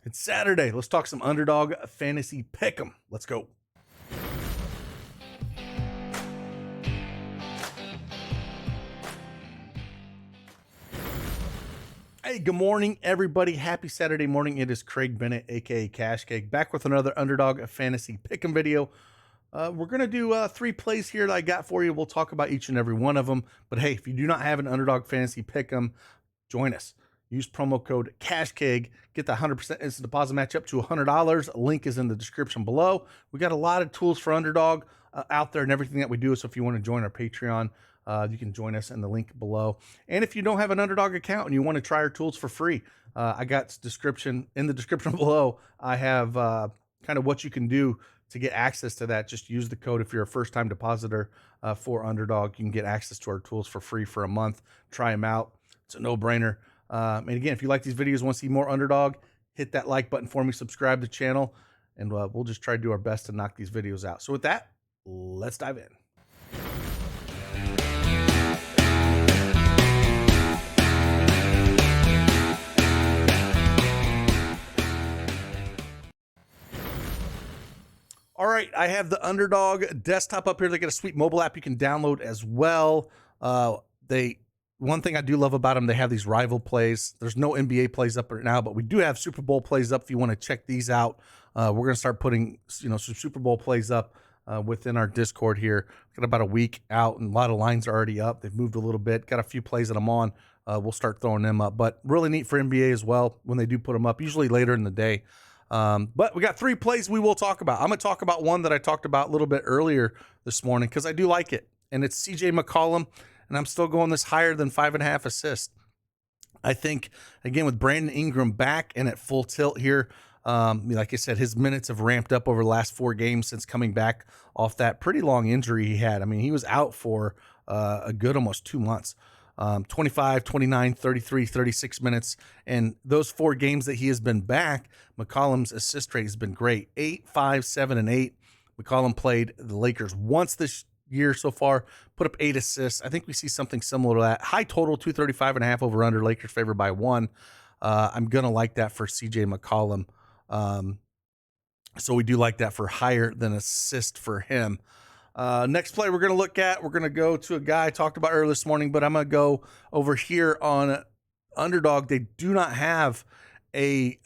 It's Saturday. Let's talk some Underdog fantasy pick'em. Let's go. Hey, good morning, everybody. Happy Saturday morning. It is Craig Bennett, aka Cash Cake, back with another Underdog fantasy pick'em video. We're going to do 3 plays here that I got for you. We'll talk about each and every one of them. But hey, if you do not have an Underdog fantasy pick'em, join us. Use promo code CashKeg. Get the 100% instant deposit match up to $100. Link is in the description below. We got a lot of tools for Underdog out there and everything that we do. So if you want to join our Patreon, you can join us in the link below. And if you don't have an Underdog account and you want to try our tools for free, I got in the description below. I have kind of what you can do to get access to that. Just use the code if you're a first-time depositor for Underdog. You can get access to our tools for free for a month. Try them out. It's a no-brainer. And again, if you like these videos, want to see more Underdog, hit that like button for me, subscribe to the channel, and we'll just try to do our best to knock these videos out. So with that, let's dive in. All right, I have the Underdog desktop up here. They got a sweet mobile app you can download as well. One thing I do love about them, they have these rival plays. There's no NBA plays up right now, but we do have Super Bowl plays up if you want to check these out. We're going to start putting some Super Bowl plays up within our Discord here. Got about a week out, and a lot of lines are already up. They've moved a little bit. Got a few plays that I'm on. We'll start throwing them up, but really neat for NBA as well when they do put them up, usually later in the day. But we got 3 plays we will talk about. I'm going to talk about one that I talked about a little bit earlier this morning because I do like it, and it's CJ McCollum. And I'm still going this higher than 5.5 assists. I think, again, with Brandon Ingram back and at full tilt here, like I said, his minutes have ramped up over the last 4 games since coming back off that pretty long injury he had. I mean, he was out for a good almost 2 months. 25, 29, 33, 36 minutes. And those 4 games that he has been back, McCollum's assist rate has been great. 8, 5, 7, and 8. McCollum played the Lakers once this year so far, put up 8 assists. I think we see something similar to that. High total, 235.5 over under. Lakers favored by 1. I'm going to like that for CJ McCollum. So we do like that for higher than assist for him. Next play we're going to look at, we're going to go to a guy I talked about earlier this morning, but I'm going to go over here on Underdog. They do not have the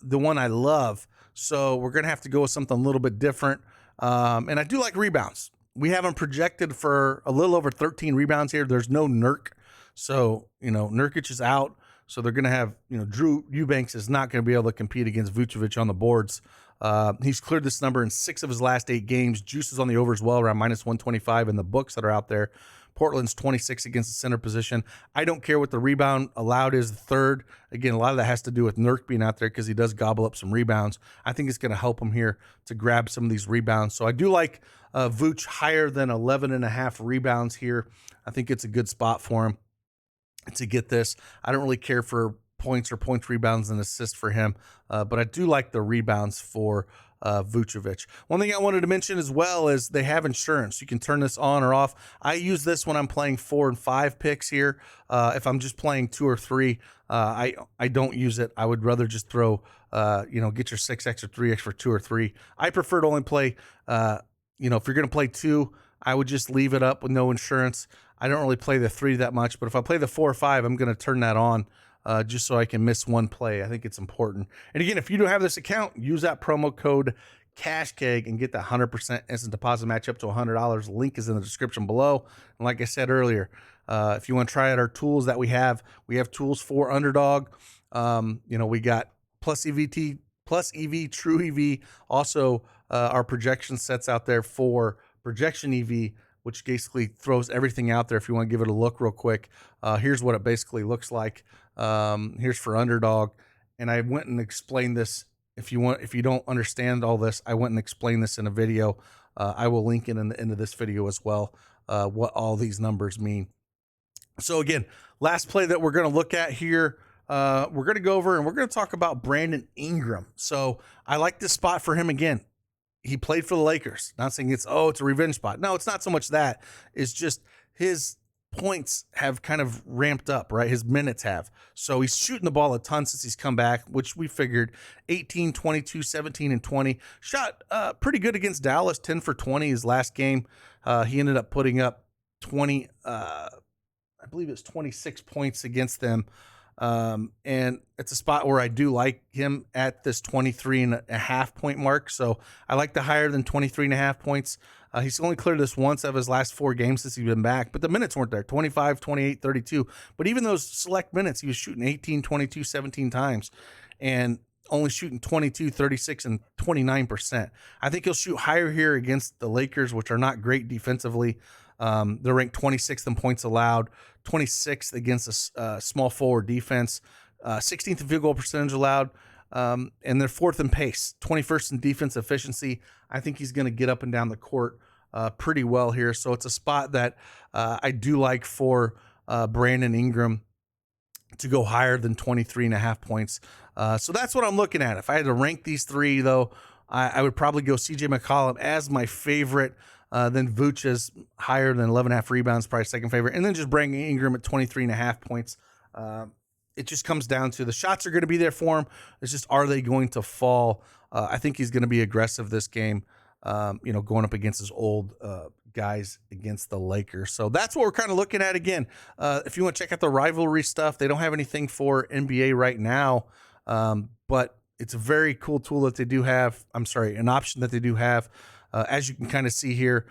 one I love. So we're going to have to go with something a little bit different. And I do like rebounds. We have them projected for a little over 13 rebounds here. There's no Nurk. So, Nurkic is out. So they're going to have, Drew Eubanks is not going to be able to compete against Vucevic on the boards. He's cleared this number in 6 of his last 8 games. Juice is on the over as well, around minus 125 in the books that are out there. Portland's 26 against the center position. I don't care what the rebound allowed is, the third. Again, a lot of that has to do with Nurk being out there because he does gobble up some rebounds. I think it's going to help him here to grab some of these rebounds. So I do like Vooch higher than 11.5 rebounds here. I think it's a good spot for him to get this. I don't really care for points, rebounds, and assists for him, but I do like the rebounds for Vucevic. One thing I wanted to mention as well is they have insurance. You can turn this on or off. I use this when I'm playing 4 and 5 picks here. If I'm just playing 2 or 3, I don't use it. I would rather just throw, get your 6x or 3x for 2 or 3. I prefer to only play, if you're going to play 2, I would just leave it up with no insurance. I don't really play the 3 that much, but if I play the 4 or 5, I'm going to turn that on. Just so I can miss one play. I think it's important. And again, if you don't have this account, use that promo code CashKeg and get that 100% instant deposit match up to $100. Link is in the description below. And like I said earlier, if you want to try out our tools that we have tools for Underdog. We got plus EV, truEV. Also, our projection sets out there for projection EV, which basically throws everything out there. If you want to give it a look real quick, here's what it basically looks like. Here's for Underdog. And I went and explained this. If you don't understand all this, I went and explained this in a video. I will link it in the end of this video as well, what all these numbers mean. So again, last play that we're going to look at here, we're going to go over and we're going to talk about Brandon Ingram. So I like this spot for him again. He played for the Lakers. Not saying it's a revenge spot. No, it's not so much that. It's just his points have kind of ramped up, right? His minutes have. So he's shooting the ball a ton since he's come back, which we figured 18, 22, 17, and 20. Shot pretty good against Dallas, 10 for 20 his last game. He ended up putting up 20, I believe it's 26 points against them. And it's a spot where I do like him at this 23.5 point mark. So I like the higher than 23.5 points. He's only cleared this once of his last 4 games since he's been back, but the minutes weren't there, 25, 28, 32. But even those select minutes, he was shooting 18, 22, 17 times and only shooting 22, 36, and 29%. I think he'll shoot higher here against the Lakers, which are not great defensively. They're ranked 26th in points allowed, 26th against a small forward defense, 16th in field goal percentage allowed, and they're 4th in pace, 21st in defense efficiency. I think he's going to get up and down the court pretty well here. So it's a spot that I do like for Brandon Ingram to go higher than 23.5 points. So that's what I'm looking at. If I had to rank these 3, though, I would probably go CJ McCollum as my favorite. Then Vucevic is higher than 11.5 rebounds, probably second favorite. And then just bring Ingram at 23.5 points. It just comes down to the shots are going to be there for him. It's just, are they going to fall? I think he's going to be aggressive this game, going up against his old guys against the Lakers. So that's what we're kind of looking at again. If you want to check out the rivalry stuff, they don't have anything for NBA right now, but it's a very cool tool that they do have. An option that they do have. As you can kind of see here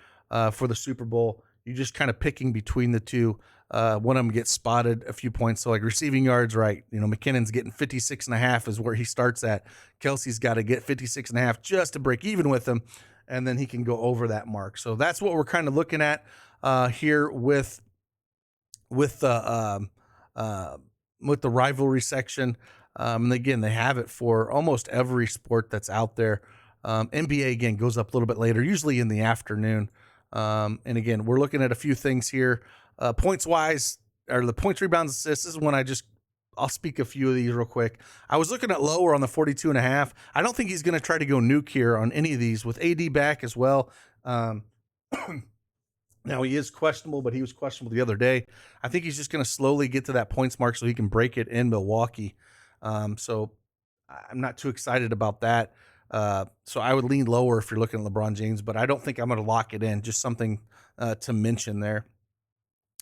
for the Super Bowl, you're just kind of picking between the two. One of them gets spotted a few points. So like receiving yards, right? McKinnon's getting 56.5 is where he starts at. Kelsey's got to get 56.5 just to break even with him. And then he can go over that mark. So that's what we're kind of looking at here with the rivalry section. And again, they have it for almost every sport that's out there. NBA, again, goes up a little bit later, usually in the afternoon. And again, we're looking at a few things here. Points-wise, or the points, rebounds, assists, this is when I'll speak a few of these real quick. I was looking at lower on the 42.5. I don't think he's going to try to go nuke here on any of these with AD back as well. Now, he is questionable, but he was questionable the other day. I think he's just going to slowly get to that points mark so he can break it in Milwaukee. So I'm not too excited about that. So I would lean lower if you're looking at LeBron James, but I don't think I'm going to lock it in. Just something to mention there.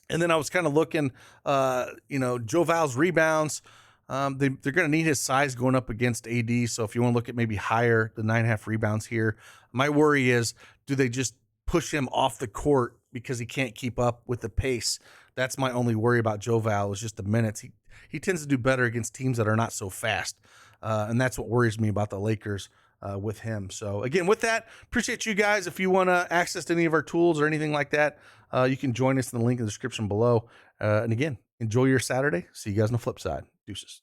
And then I was kind of looking, Joe Val's rebounds. They're going to need his size going up against AD. So if you want to look at maybe higher, the 9.5 rebounds here, my worry is, do they just push him off the court because he can't keep up with the pace? That's my only worry about Joe Val, is just the minutes. He tends to do better against teams that are not so fast. And that's what worries me about the Lakers with him. So again, with that, appreciate you guys. If you want to access any of our tools or anything like that, you can join us in the link in the description below. And again, enjoy your Saturday. See you guys on the flip side. Deuces.